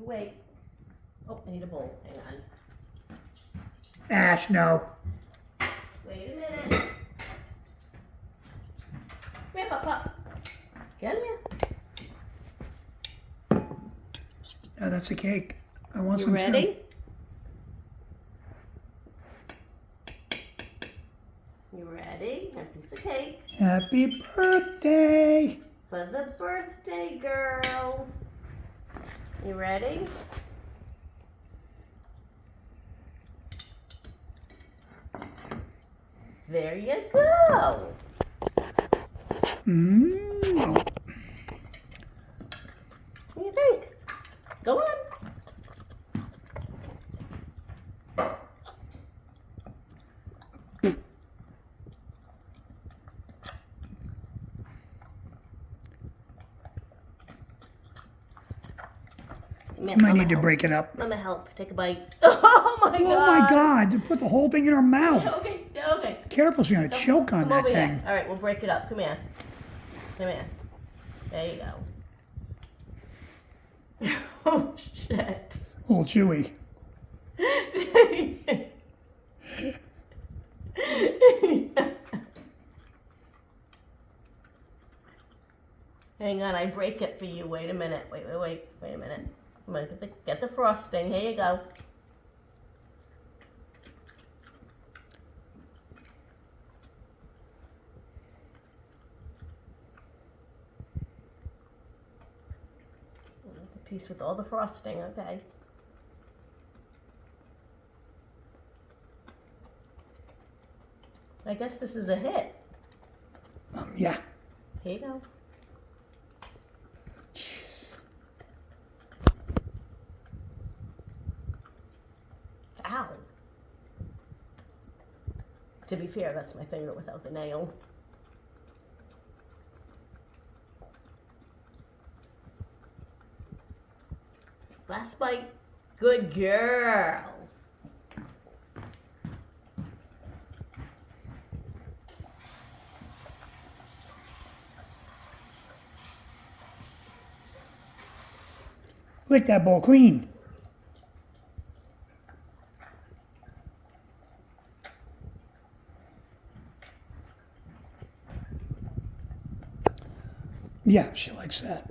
You wait. Oh, I need a bowl. Hang on. Ash, no. Wait a minute. Come here, Papa. Come here. No, that's a cake. I want You some ready? too. You ready? A piece of cake. Happy birthday. For the birthday girl. You ready? There you go. Mmm. What do you think? Go on. You might need to break it up. Let me help. Take a bite. Oh my god. Oh my God! You put the whole thing in her mouth. Okay, okay. Careful, she's gonna choke on Come that over thing. here. All right, we'll break it up. Come here. Come here. There you go. Oh shit. A little chewy. Hang on, I break it for you. Wait a minute. Wait a minute. I'm gonna get the frosting. Here you go. The piece with all the frosting, okay. I guess this is a hit. Yeah. Here you go. Ow. To be fair, that's my finger without the nail. Last bite. Good girl. Lick that bowl clean. Yeah, she likes that.